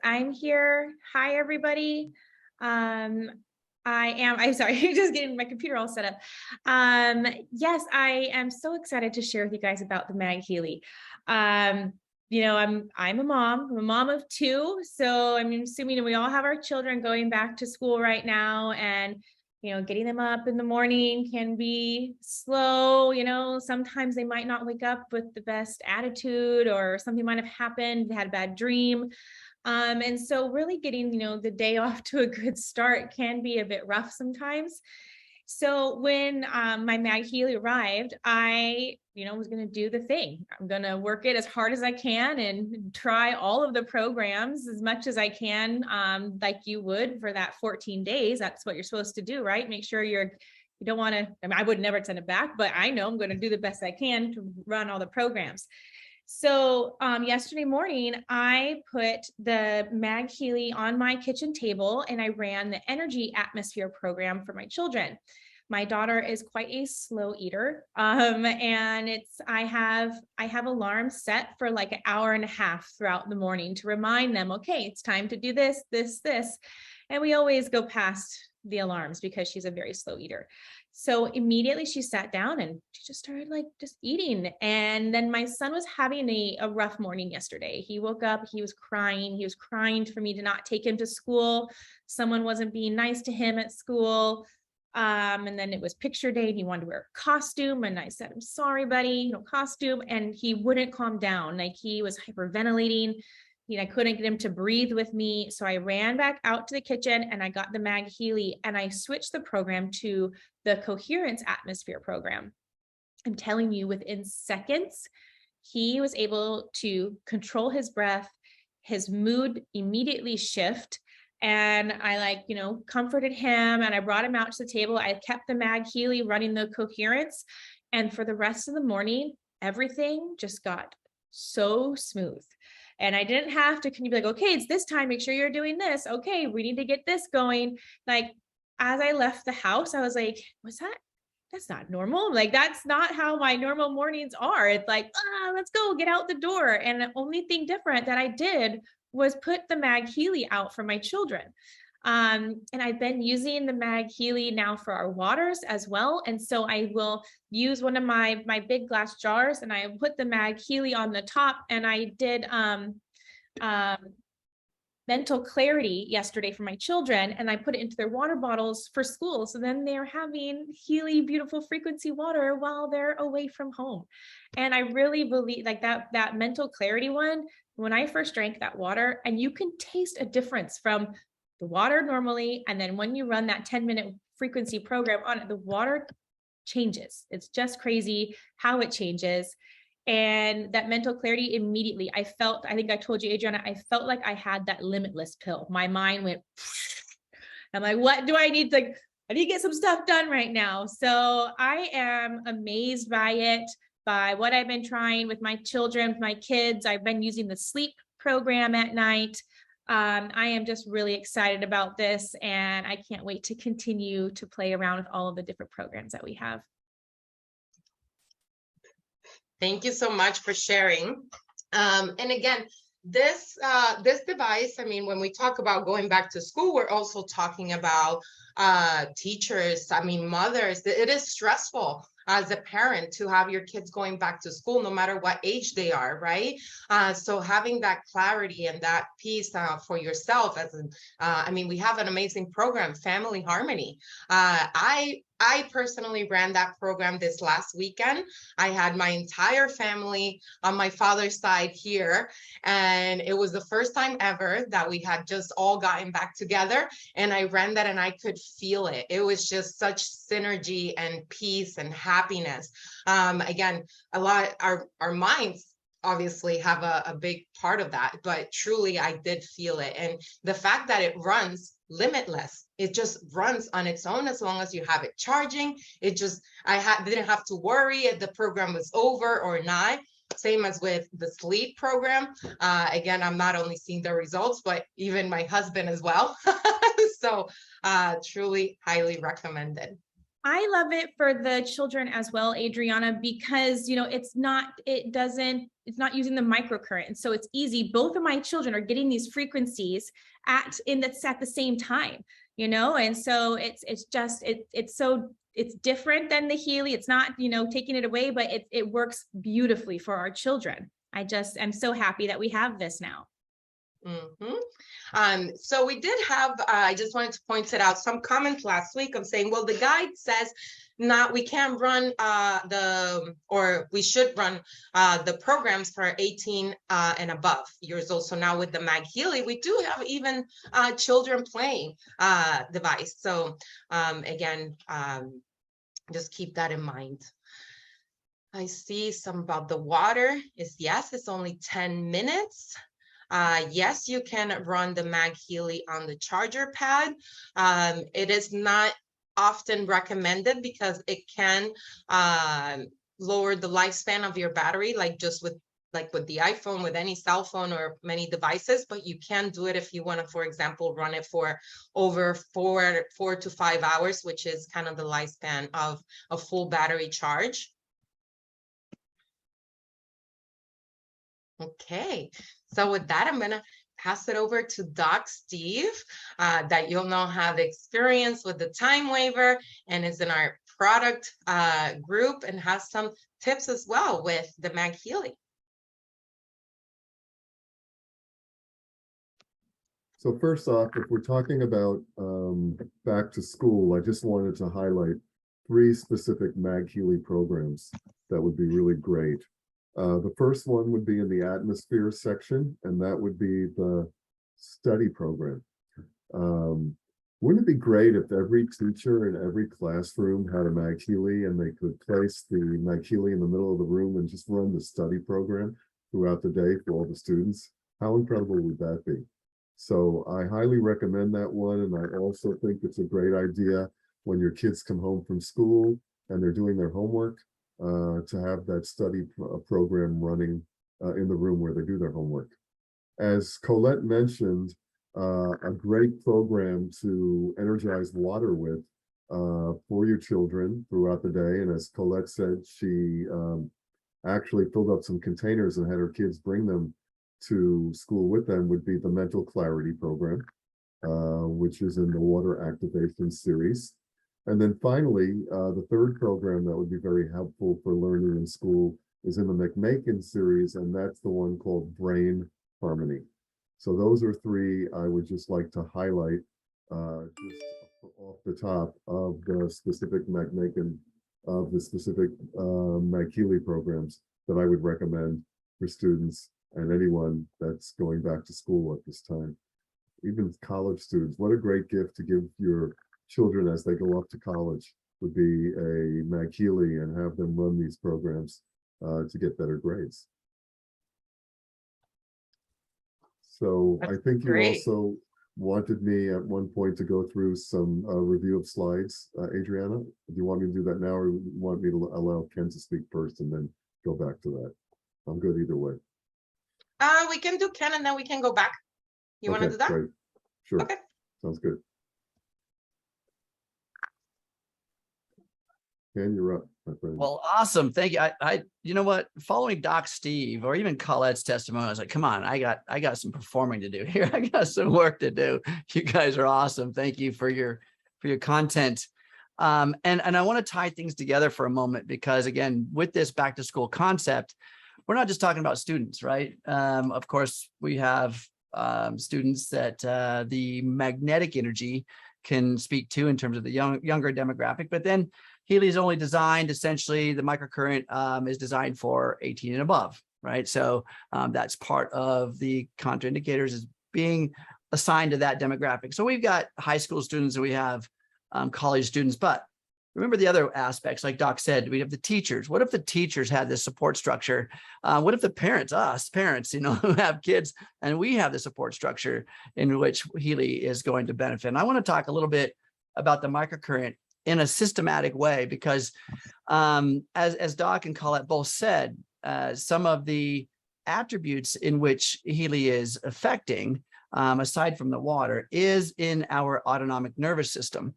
I'm here. Hi, everybody. I'm sorry, just getting my computer all set up. Yes, I am so excited to share with you guys about the MagHealy. I'm a mom of two. So I'm assuming we all have our children going back to school right now, and getting them up in the morning can be slow. Sometimes they might not wake up with the best attitude, or something might have happened. They had a bad dream. And so really getting, the day off to a good start can be a bit rough sometimes. So when my MagHealy arrived, I, was going to do the thing. I'm going to work it as hard as I can and try all of the programs as much as I can, like you would for that 14 days. That's what you're supposed to do, right? Make sure you don't want to, I would never send it back, but I know I'm going to do the best I can to run all the programs. So yesterday morning, I put the MagHealy on my kitchen table and I ran the energy atmosphere program for my children. My daughter is quite a slow eater, and I have alarms set for like an hour and a half throughout the morning to remind them, okay, it's time to do this, this, this. And we always go past the alarms because she's a very slow eater. So immediately she sat down and she just started just eating. And then my son was having a rough morning yesterday. He woke up, he was crying. He was crying for me to not take him to school. Someone wasn't being nice to him at school. And then it was picture day and he wanted to wear a costume. And I said, I'm sorry, buddy, costume. And he wouldn't calm down. Like he was hyperventilating. I couldn't get him to breathe with me. So I ran back out to the kitchen and I got the MagHealy and I switched the program to the Coherence Atmosphere program. I'm telling you, within seconds, he was able to control his breath, his mood immediately shift. And I comforted him and I brought him out to the table. I kept the MagHealy running the Coherence. And for the rest of the morning, everything just got so smooth. And I didn't have to, can you be like, okay, it's this time, make sure you're doing this. Okay, we need to get this going. Like, as I left the house, I was like, that's not normal. Like, that's not how my normal mornings are. It's like, let's go, get out the door. And the only thing different that I did was put the MagHealy out for my children. And I've been using the MagHealy now for our waters as well. And so I will use one of my big glass jars and I put the MagHealy on the top, and I did mental clarity yesterday for my children, and I put it into their water bottles for school. So then they're having Healy beautiful frequency water while they're away from home. And I really believe that mental clarity one, when I first drank that water, and you can taste a difference from the water normally, and then when you run that 10-minute frequency program on it, the water changes. It's just crazy how it changes. And that mental clarity immediately, I think I told you, Adriana, I felt like I had that limitless pill. My mind went, I'm like, what do I need to get some stuff done right now. So I am amazed by it, by what I've been trying with my children, my kids. I've been using the sleep program at night. I am just really excited about this, and I can't wait to continue to play around with all of the different programs that we have. Thank you so much for sharing. And again, this device, when we talk about going back to school, we're also talking about teachers, mothers. It is stressful as a parent to have your kids going back to school, no matter what age they are, right? So having that clarity and that peace for yourself, we have an amazing program, Family Harmony. I personally ran that program this last weekend. I had my entire family on my father's side here, and it was the first time ever that we had just all gotten back together, and I ran that and I could feel it. It was just such synergy and peace and happiness. Again, our minds obviously have a big part of that, but truly I did feel it. And the fact that it runs limitless, it just runs on its own as long as you have it charging. Didn't have to worry if the program was over or not. Same as with the sleep program. Again, I'm not only seeing the results, but even my husband as well. So truly highly recommended. I love it for the children as well, Adriana, because, it's not using the microcurrent. And so it's easy. Both of my children are getting these frequencies at the same time, and so it's different than the Healy. It's not, taking it away, but it works beautifully for our children. I'm so happy that we have this now. So we did have, I just wanted to point it out, some comments last week of saying, well, the guide says we can run we should run the programs for 18 and above years old. So now with the MagHealy, we do have even children playing device. So again, just keep that in mind. I see some about the water yes, it's only 10 minutes. Yes, you can run the MagHealy on the charger pad. It is not often recommended because it can lower the lifespan of your battery, like with the iPhone, with any cell phone or many devices, but you can do it if you want to, for example, run it for over 4 to 5 hours, which is kind of the lifespan of a full battery charge. Okay, so with that, I'm going to pass it over to Doc Steve, that you'll know have experience with the time waiver and is in our product group and has some tips as well with the MagHealy. So first off, if we're talking about back to school, I just wanted to highlight 3 specific MagHealy programs that would be really great. The first one would be in the atmosphere section, and that would be the study program. Wouldn't it be great if every teacher in every classroom had a MagHealy and they could place the MagHealy in the middle of the room and just run the study program throughout the day for all the students? How incredible would that be? So I highly recommend that one, and I also think it's a great idea when your kids come home from school and they're doing their homework, to have that study program running in the room where they do their homework. As Colette mentioned, a great program to energize water with for your children throughout the day. And as Colette said, she actually filled up some containers and had her kids bring them to school with them, would be the mental clarity program, which is in the water activation series. And then finally, the third program that would be very helpful for learning in school is in the McMakin series, and that's the one called Brain Harmony. So those are 3 I would just like to highlight just off the top of the specific McMakin, of the specific MagHealy programs that I would recommend for students and anyone that's going back to school at this time. Even college students, what a great gift to give your children as they go off to college would be a MagHealy and have them run these programs to get better grades. So I think you also wanted me at one point to go through some review of slides, Adriana. Do you want me to do that now, or you want me to allow Ken to speak first and then go back to that? I'm good either way. We can do Ken and then we can go back. You want to do that? Great. Sure. Okay. Sounds good. Ken, you're up, my friend. Well, awesome. Thank you. You know what? Following Doc Steve or even Colette's testimony, I was like, come on, I got some performing to do here. I got some work to do. You guys are awesome. Thank you for your content. And I want to tie things together for a moment, because again, with this back to school concept, we're not just talking about students, right? Of course, we have students that the magnetic energy can speak to in terms of the younger demographic, but then Healy is only designed, essentially, the microcurrent is designed for 18 and above, right? So that's part of the contraindicators is being assigned to that demographic. So we've got high school students and we have college students, but remember the other aspects, like Doc said, we have the teachers. What if the teachers had this support structure? What if the parents, us parents, who have kids, and we have the support structure in which Healy is going to benefit? And I want to talk a little bit about the microcurrent in a systematic way, because as Doc and Colette both said, some of the attributes in which Healy is affecting, aside from the water, is in our autonomic nervous system.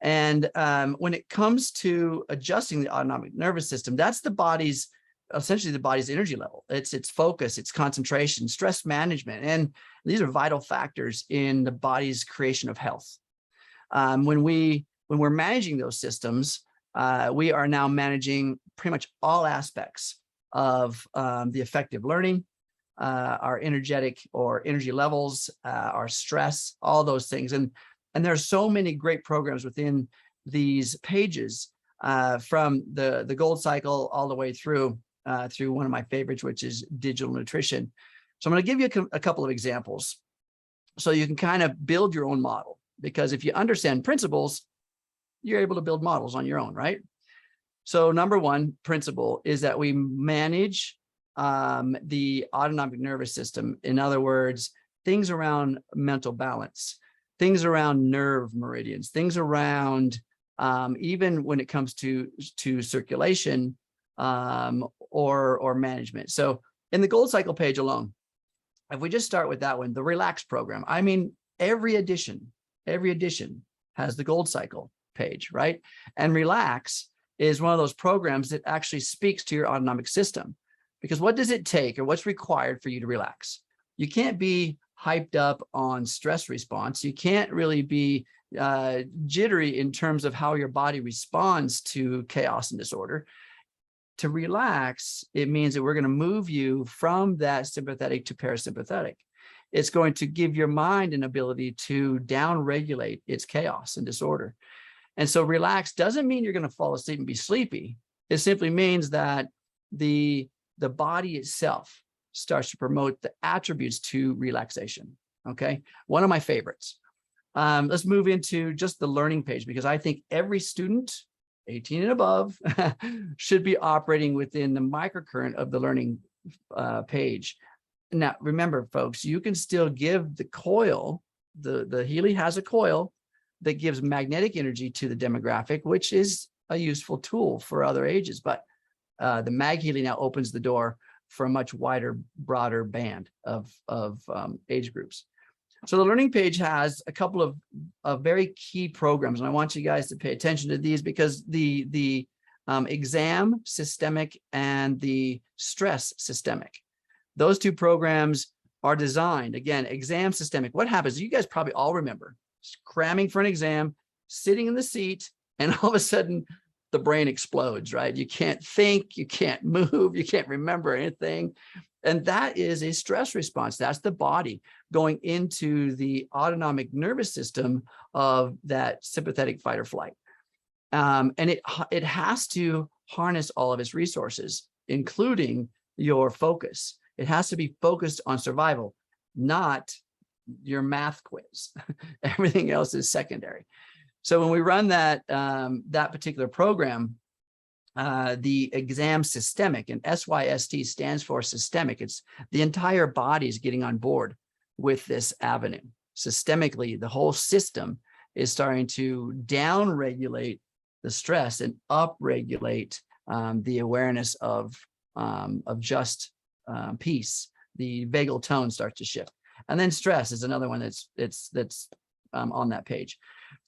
And when it comes to adjusting the autonomic nervous system, that's essentially the body's energy level. It's its focus, its concentration, stress management. And these are vital factors in the body's creation of health. When we're managing those systems, we are now managing pretty much all aspects of the effective learning, our energetic or energy levels, our stress, all those things. And there's so many great programs within these pages, from the gold cycle all the way through one of my favorites, which is digital nutrition. So I'm going to give you a couple of examples so you can kind of build your own model, because if you understand principles, you're able to build models on your own, right? So number one principle is that we manage the autonomic nervous system. In other words, things around mental balance, things around nerve meridians, things around even when it comes to circulation or management. So in the gold cycle page alone, if we just start with that one, the relax program, I mean, every edition has the gold cycle page, right? And relax is one of those programs that actually speaks to your autonomic system, because what does it take, or what's required for you to relax? You can't be hyped up on stress response. You can't really be jittery in terms of how your body responds to chaos and disorder. To relax, it means that we're going to move you from that sympathetic to parasympathetic. It's going to give your mind an ability to down-regulate its chaos and disorder. And so relax doesn't mean you're going to fall asleep and be sleepy. It simply means that the body itself starts to promote the attributes to relaxation. Okay, one of my favorites. Let's move into just the learning page, because I think every student 18 and above should be operating within the microcurrent of the learning page. Now, remember, folks, you can still give the coil, the Healy has a coil that gives magnetic energy to the demographic, which is a useful tool for other ages. But the MagHealy now opens the door for a much wider, broader band of age groups. So the learning page has a couple of very key programs, and I want you guys to pay attention to these, because the exam systemic and the stress systemic, those two programs are designed, again, exam systemic. What happens? You guys probably all remember cramming for an exam, sitting in the seat, and all of a sudden the brain explodes, right? You can't think, you can't move, you can't remember anything. And that is a stress response. That's the body going into the autonomic nervous system of that sympathetic fight or flight. And it has to harness all of its resources, including your focus. It has to be focused on survival, not your math quiz. Everything else is secondary. So when we run that particular program, the exam systemic, and SYST stands for systemic. It's the entire body is getting on board with this avenue. Systemically, the whole system is starting to down-regulate the stress and up-regulate the awareness of just peace. The vagal tone starts to shift. And then stress is another one that's on that page.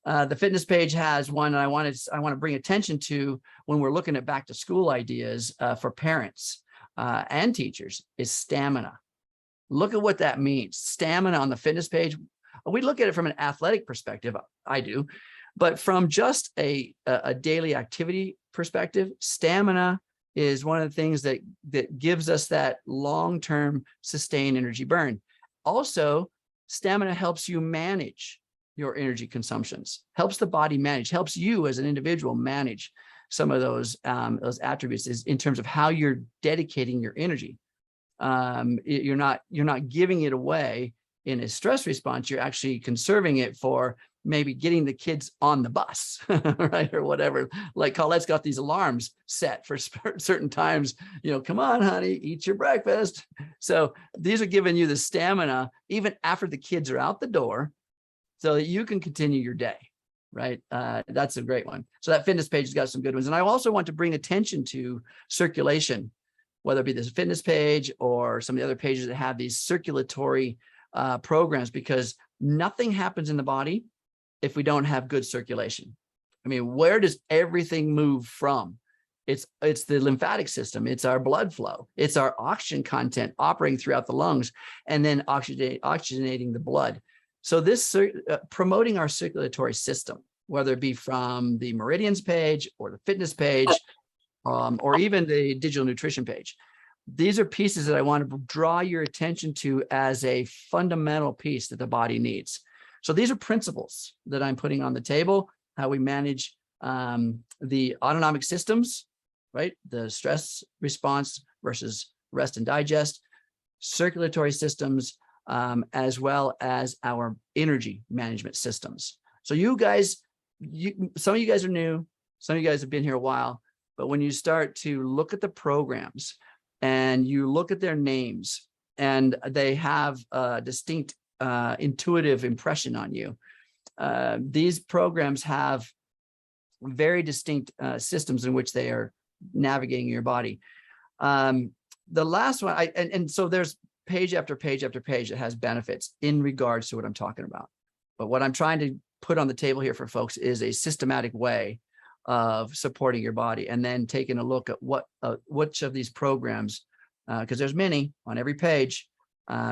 The fitness page has one I want to bring attention to when we're looking at back to school ideas for parents and teachers is stamina. Look at what that means. Stamina on the fitness page. We look at it from an athletic perspective. I do, but from just a daily activity perspective, stamina is one of the things that gives us that long-term sustained energy burn. Also, stamina helps you manage your energy consumptions, helps the body manage, helps you as an individual manage some of those attributes is in terms of how you're dedicating your energy. You're not giving it away in a stress response. You're actually conserving it for maybe getting the kids on the bus, right, or whatever. Like Colette's got these alarms set for certain times. You know, come on, honey, eat your breakfast. So these are giving you the stamina even after the kids are out the door, so that you can continue your day, right? That's a great one. So that fitness page has got some good ones. And I also want to bring attention to circulation, whether it be this fitness page or some of the other pages that have these circulatory programs, because nothing happens in the body if we don't have good circulation. I mean, where does everything move from? It's the lymphatic system. It's our blood flow. It's our oxygen content operating throughout the lungs and then oxygenating the blood. So this promoting our circulatory system, whether it be from the meridians page or the fitness page, or even the digital nutrition page. These are pieces that I want to draw your attention to as a fundamental piece that the body needs. So these are principles that I'm putting on the table, how we manage the autonomic systems, right? The stress response versus rest and digest, circulatory systems, as well as our energy management systems. So you guys, some of you guys are new, some of you guys have been here a while, but when you start to look at the programs and you look at their names and they have a distinct intuitive impression on you, these programs have very distinct systems in which they are navigating your body. The last one, and so there's page after page after page that has benefits in regards to what I'm talking about. But what I'm trying to put on the table here for folks is a systematic way of supporting your body, and then taking a look at which of these programs, because there's many on every page,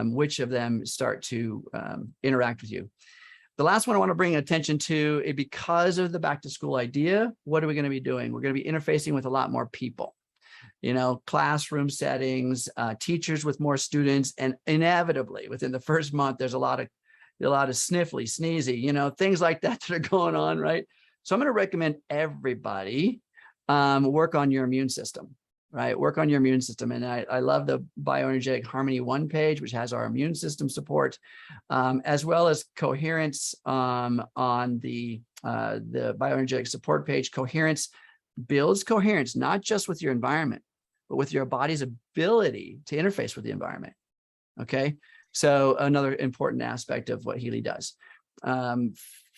which of them start to interact with you. The last one I want to bring attention to, because of the back to school idea, what are we going to be doing? We're going to be interfacing with a lot more people, you know, classroom settings, teachers with more students, and inevitably within the first month, there's a lot of sniffly, sneezy, you know, things like that are going on, right? So I'm going to recommend everybody work on your immune system, right? Work on your immune system. And I love the Bioenergetic Harmony 1 page, which has our immune system support, as well as coherence on the bioenergetic support page. Coherence builds coherence, not just with your environment, but with your body's ability to interface with the environment. Okay. So another important aspect of what Healy does.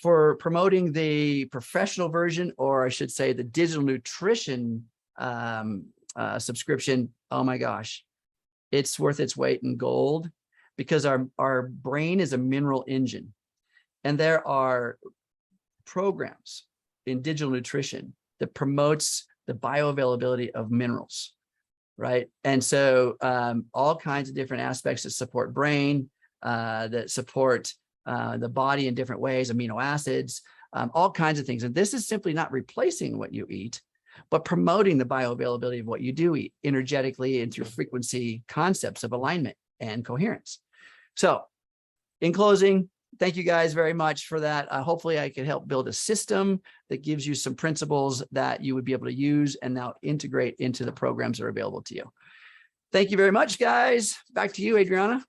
For promoting the professional version, or I should say the digital nutrition subscription, oh my gosh, it's worth its weight in gold, because our brain is a mineral engine, and there are programs in digital nutrition that promotes the bioavailability of minerals, right? And so all kinds of different aspects that support brain, that support the body in different ways, amino acids, all kinds of things. And this is simply not replacing what you eat, but promoting the bioavailability of what you do eat energetically and through frequency concepts of alignment and coherence. So in closing, thank you guys very much for that. Hopefully I can help build a system that gives you some principles that you would be able to use and now integrate into the programs that are available to you. Thank you very much, guys. Back to you, Adriana.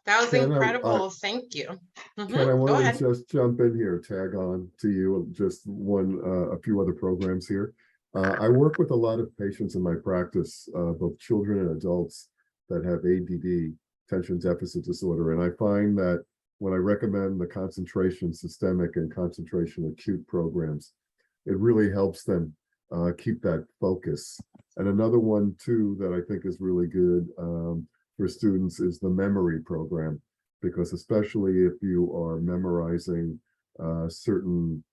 That was incredible. Thank you. Ken, I Go want ahead. to just jump in here, tag on to you, just a few other programs here. I work with a lot of patients in my practice, both children and adults, that have ADD, attention deficit disorder. And I find that when I recommend the concentration systemic and concentration acute programs, it really helps them keep that focus. And another one too that I think is really good for students is the memory program, because especially if you are memorizing certain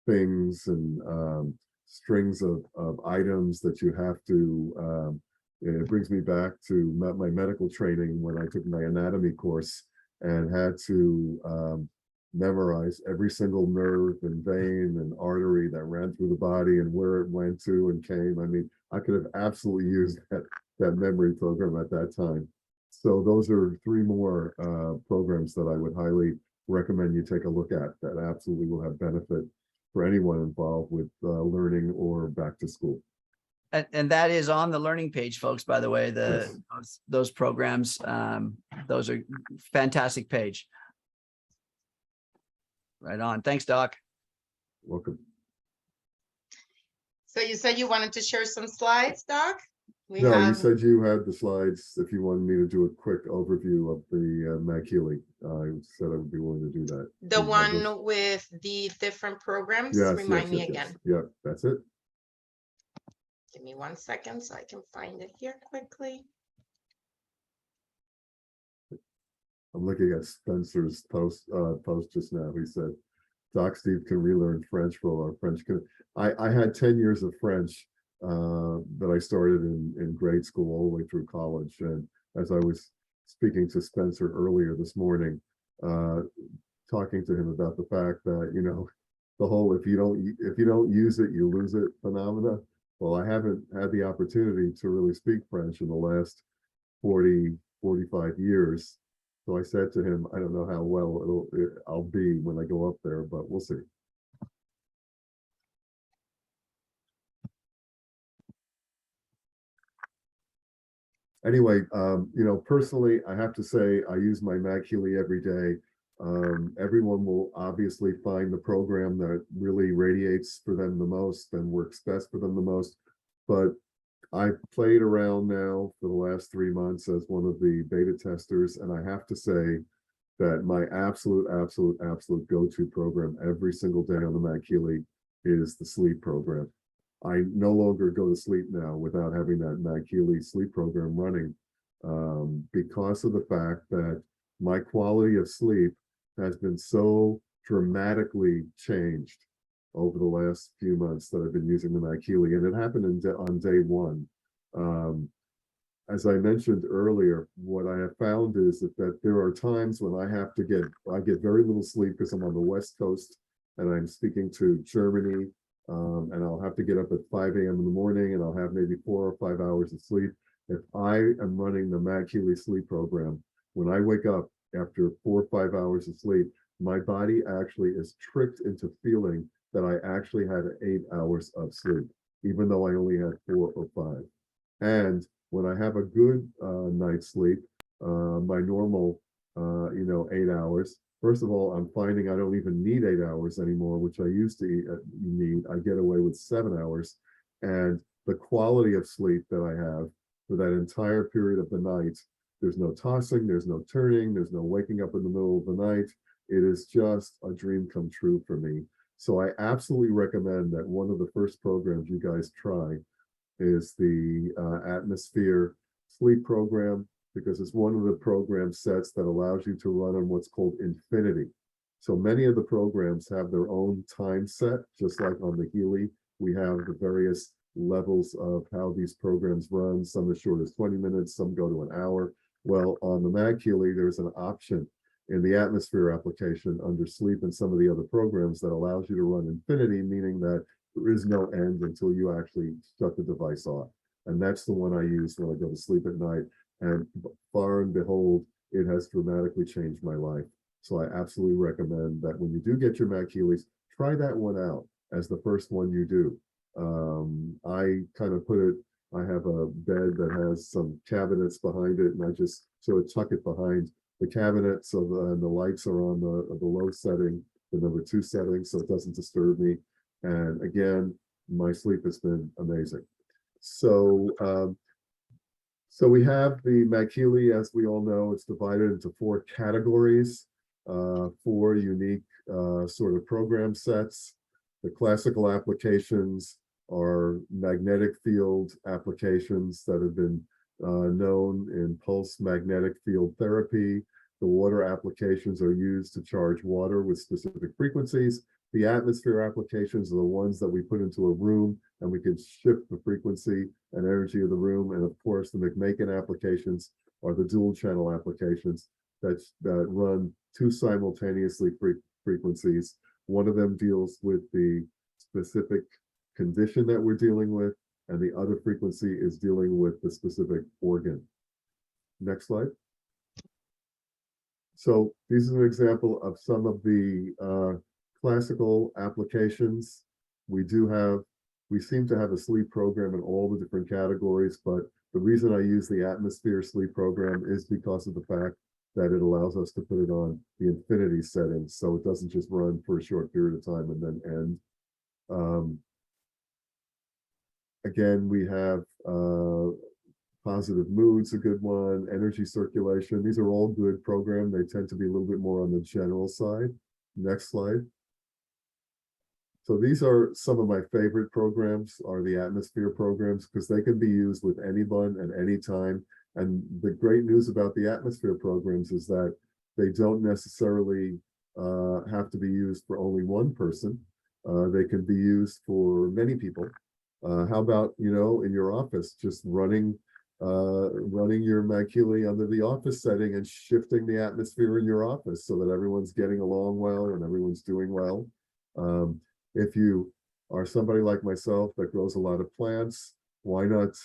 things and strings of items that you have to, it brings me back to my medical training when I took my anatomy course and had to memorize every single nerve and vein and artery that ran through the body and where it went to and came. I mean, I could have absolutely used that memory program at that time. So those are three more programs that I would highly recommend you take a look at that absolutely will have benefit for anyone involved with learning or back to school. And that is on the learning page, folks, by the way, Yes. those programs, those are fantastic page. Right on. Thanks, Doc. Welcome. So you said you wanted to share some slides, Doc? You said you had the slides. If you wanted me to do a quick overview of the MagHealy, I said I would be willing to do that. The one with the different programs? Yes, Remind me again. Yes. Yeah, that's it. Give me 1 second so I can find it here quickly. I'm looking at Spencer's post just now. He said, Doc Steve can relearn French for all our French. I had 10 years of French that I started in grade school all the way through college. And as I was speaking to Spencer earlier this morning, talking to him about the fact that, you know, the whole if you don't use it, you lose it phenomena. Well, I haven't had the opportunity to really speak French in the last 45 years. So I said to him, I don't know how well I'll be when I go up there, but we'll see. Anyway, you know, personally, I have to say I use my MagHealy every day. Everyone will obviously find the program that really radiates for them the most and works best for them the most. But I've played around now for the last 3 months as one of the beta testers, and I have to say that my absolute go-to program every single day on the MagHealy is the sleep program. I no longer go to sleep now without having that MagHealy sleep program running, because of the fact that my quality of sleep has been so dramatically changed over the last few months that I've been using the MagHealy, and it happened on day one. As I mentioned earlier, what I have found is that there are times when I get very little sleep because I'm on the West Coast and I'm speaking to Germany, and I'll have to get up at 5 a.m. in the morning and I'll have maybe 4 or 5 hours of sleep. If I am running the MagHealy sleep program, when I wake up after 4 or 5 hours of sleep, my body actually is tricked into feeling that I actually had 8 hours of sleep, even though I only had 4 or 5. And when I have a good night's sleep, my normal, 8 hours, first of all, I'm finding I don't even need 8 hours anymore, which I used to need. I get away with 7 hours. And the quality of sleep that I have for that entire period of the night, there's no tossing, there's no turning, there's no waking up in the middle of the night. It is just a dream come true for me. So I absolutely recommend that one of the first programs you guys try is the Atmosphere sleep program, because it's one of the program sets that allows you to run on what's called infinity. So many of the programs have their own time set, just like on the Healy, we have the various levels of how these programs run. Some as short as 20 minutes, some go to an hour. Well, on the MagHealy, there's an option in the Atmosphere application under sleep and some of the other programs that allows you to run infinity, meaning that there is no end until you actually shut the device off. And that's the one I use when I go to sleep at night. And far and behold, it has dramatically changed my life. So I absolutely recommend that when you do get your MagHealys, try that one out as the first one you do. I kind of I have a bed that has some cabinets behind it, and I just sort of tuck it behind the cabinet so the lights are on the low setting, the number 2 setting, so it doesn't disturb me. And again, my sleep has been amazing. So we have the MagHealy, as we all know, it's divided into 4 categories, 4 unique sort of program sets. The classical applications are magnetic field applications that have been known in pulse magnetic field therapy. The water applications are used to charge water with specific frequencies. The atmosphere applications are the ones that we put into a room and we can shift the frequency and energy of the room. And of course, the McMakin applications are the dual channel applications that run 2 simultaneously frequencies. One of them deals with the specific condition that we're dealing with, and the other frequency is dealing with the specific organ. Next slide. So this is an example of some of the classical applications. We seem to have a sleep program in all the different categories, but the reason I use the Atmosphere sleep program is because of the fact that it allows us to put it on the infinity settings, so it doesn't just run for a short period of time and then end. Again, we have positive mood's a good one, energy circulation. These are all good programs. They tend to be a little bit more on the general side. Next slide. So these are some of my favorite programs, are the Atmosphere programs, because they can be used with anyone at any time. And the great news about the Atmosphere programs is that they don't necessarily have to be used for only one person. They can be used for many people. How about, in your office, just running your MagHealy under the office setting and shifting the atmosphere in your office so that everyone's getting along well and everyone's doing well. If you are somebody like myself that grows a lot of plants, why not,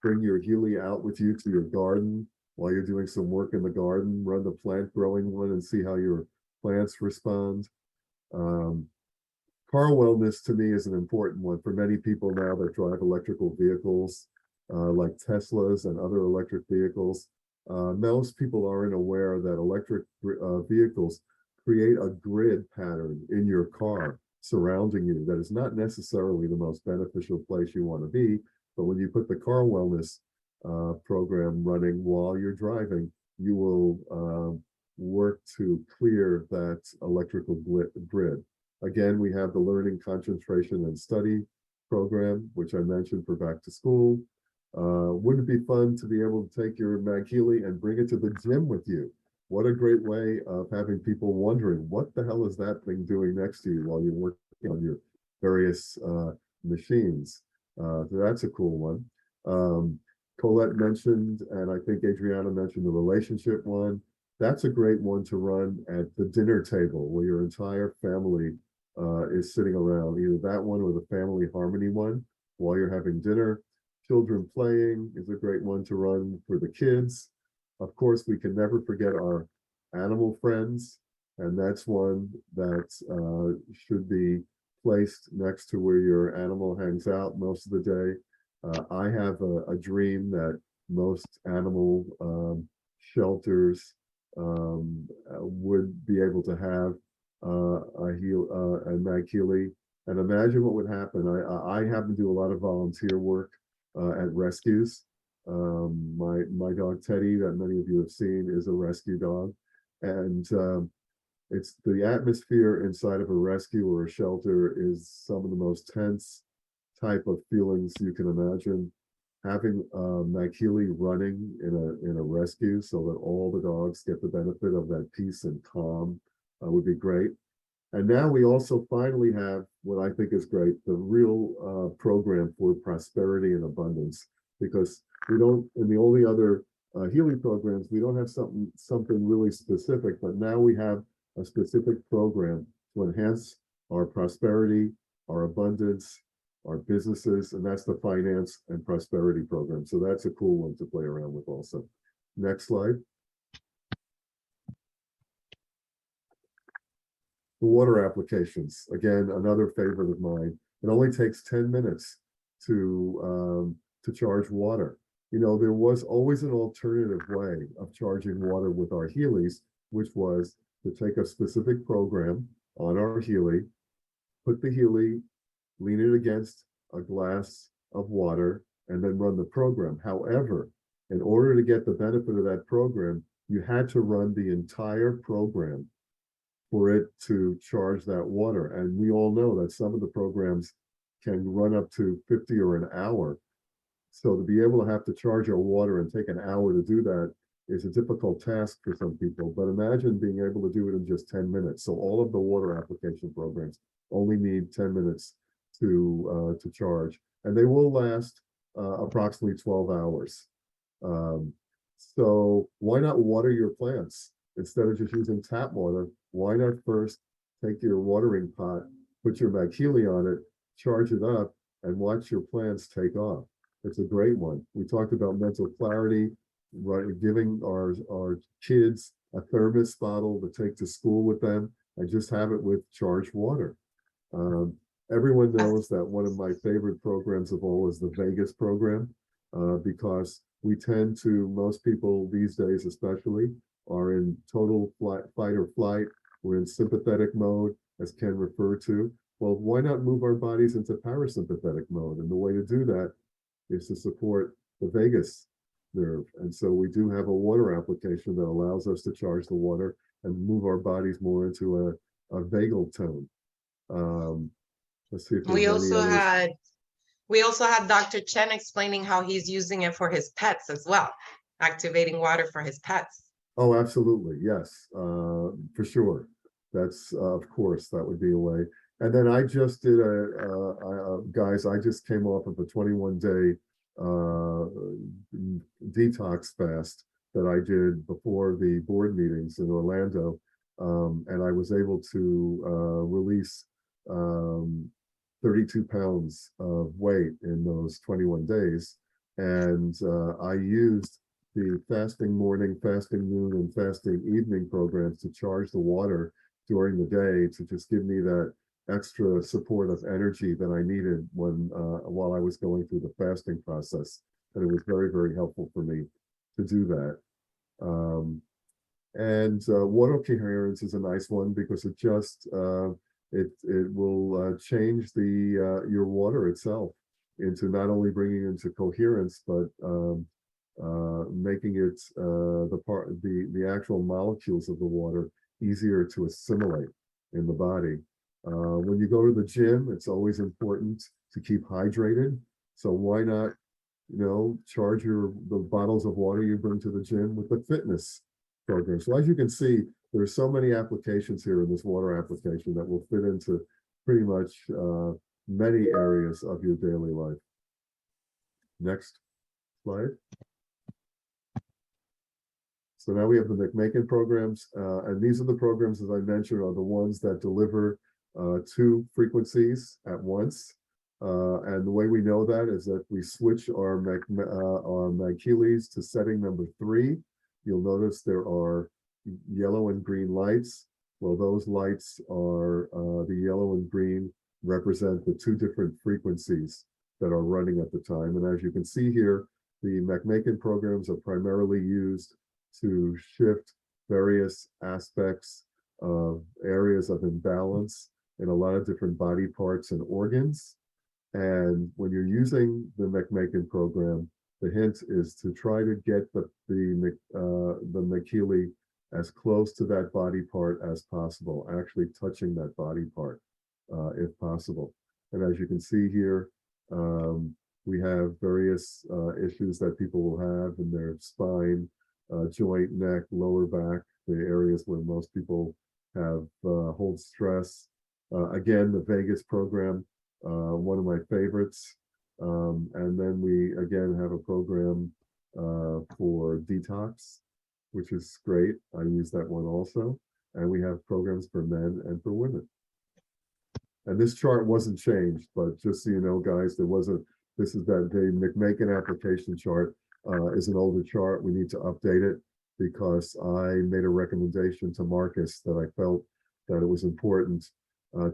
bring your Healy out with you to your garden while you're doing some work in the garden, run the plant growing one and see how your plants respond. Car wellness to me is an important one for many people now that drive electrical vehicles, like Teslas and other electric vehicles. Most people aren't aware that electric vehicles create a grid pattern in your car surrounding you that is not necessarily the most beneficial place you want to be. But when you put the car wellness program running while you're driving, you will work to clear that electrical grid. Again, we have the Learning, Concentration, and Study program, which I mentioned for back to school. Wouldn't it be fun to be able to take your MagHealy and bring it to the gym with you? What a great way of having people wondering, what the hell is that thing doing next to you while you're working on your various machines? So that's a cool one. Colette mentioned, and I think Adriana mentioned the relationship one. That's a great one to run at the dinner table where your entire family is sitting around, either that one or the family harmony one while you're having dinner. Children playing is a great one to run for the kids. Of course, we can never forget our animal friends, and that's one that should be placed next to where your animal hangs out most of the day. I have a dream that most animal shelters would be able to have a MagHealy. And imagine what would happen. I happen to do a lot of volunteer work at rescues. My dog Teddy, that many of you have seen, is a rescue dog, and it's the atmosphere inside of a rescue or a shelter is some of the most tense type of feelings you can imagine. Having MagHealy running in a rescue so that all the dogs get the benefit of that peace and calm would be great. And now we also finally have what I think is great, the real program for prosperity and abundance, because we don't, in the only other Healy programs, we don't have something really specific, but now we have a specific program to enhance our prosperity, our abundance, our businesses, and that's the finance and prosperity program. So that's a cool one to play around with also. Next slide. The water applications, again, another favorite of mine. It only takes 10 minutes to charge water. There was always an alternative way of charging water with our Healys, which was to take a specific program on our Healy, put the Healy, lean it against a glass of water, and then run the program. However, in order to get the benefit of that program, you had to run the entire program for it to charge that water. And we all know that some of the programs can run up to 50 or an hour. So to be able to have to charge our water and take an hour to do that is a difficult task for some people. But imagine being able to do it in just 10 minutes. So all of the water application programs only need 10 minutes to charge, and they will last approximately 12 hours. So why not water your plants instead of just using tap water? Why not first take your watering pot, put your MagHealy on it, charge it up, and watch your plants take off? It's a great one. We talked about mental clarity, right? Giving our kids a thermos bottle to take to school with them and just have it with charged water. Everyone knows that one of my favorite programs of all is the Vegas program, because we tend to, most people these days especially, are in total fight or flight. We're in sympathetic mode, as Ken referred to. Well, why not move our bodies into parasympathetic mode? And the way to do that is to support the vagus nerve. And so we do have a water application that allows us to charge the water and move our bodies more into a vagal tone. Let's see if we also had Dr. Chen explaining how he's using it for his pets as well, activating water for his pets. Oh, absolutely. Yes, for sure. That's of course, that would be a way. And then I just did guys, I just came off of a 21-day detox fast that I did before the board meetings in Orlando. And I was able to release 32 pounds of weight in those 21 days. And I used the fasting morning, fasting noon, and fasting evening programs to charge the water during the day to just give me that extra support of energy that I needed while I was going through the fasting process. And it was very, very helpful for me to do that. Water coherence is a nice one because it just it will change the your water itself into not only bringing it into coherence, but making it the actual molecules of the water easier to assimilate in the body. When you go to the gym, it's always important to keep hydrated. So why not, charge the bottles of water you bring to the gym with the fitness program. So as you can see, there's so many applications here in this water application that will fit into pretty much many areas of your daily life. Next slide. So now we have the McMakin programs, and these are the programs, as I mentioned, are the ones that deliver 2 frequencies at once. And the way we know that is that we switch our MagHealys to setting number 3. You'll notice there are yellow and green lights. Well, those lights are the yellow and green represent the 2 different frequencies that are running at the time. And as you can see here, the McMakin programs are primarily used to shift various aspects of areas of imbalance in a lot of different body parts and organs. And when you're using the McMakin program, the hint is to try to get the MagHealy as close to that body part as possible, actually touching that body part if possible. And as you can see here, we have various issues that people will have in their spine, joint, neck, lower back, the areas where most people have hold stress. Again, the Vegas program, one of my favorites. And then we again have a program for detox, which is great. I use that one also. And we have programs for men and for women. And this chart wasn't changed, but just so you know, guys, this is that the McMakin application chart is an older chart. We need to update it because I made a recommendation to Marcus that I felt that it was important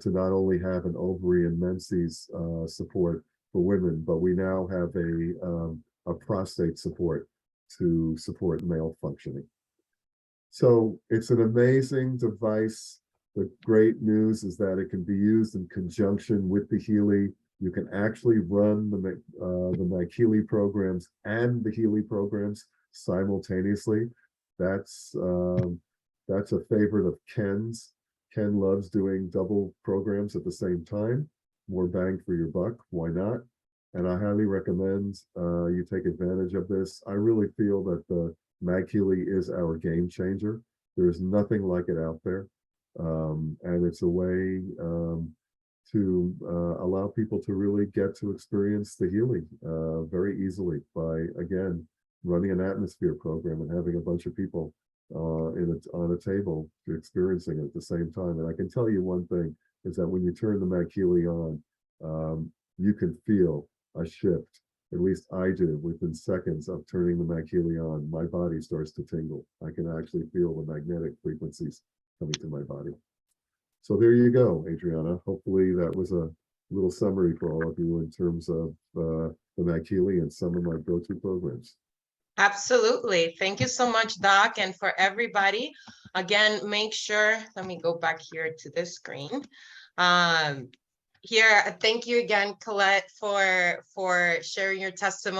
to not only have an ovary and menses support for women, but we now have a prostate support to support male functioning. So it's an amazing device. The great news is that it can be used in conjunction with the Healy. You can actually run the MagHealy programs and the Healy programs simultaneously. That's a favorite of Ken's. Ken loves doing double programs at the same time. More bang for your buck. Why not? And I highly recommend you take advantage of this. I really feel that the MagHealy is our game changer. There is nothing like it out there. And it's a way to allow people to really get to experience the healing very easily by, again, running an atmosphere program and having a bunch of people on a table experiencing it at the same time. And I can tell you one thing is that when you turn the MagHealy on, you can feel a shift. At least I do. Within seconds of turning the MagHealy on, my body starts to tingle. I can actually feel the magnetic frequencies coming to my body. So there you go, Adriana. Hopefully that was a little summary for all of you in terms of the MagHealy and some of my go-to programs. Absolutely. Thank you so much, Doc. And for everybody, again, make sure, let me go back here to this screen. Here, thank you again, Colette, for sharing your testimony.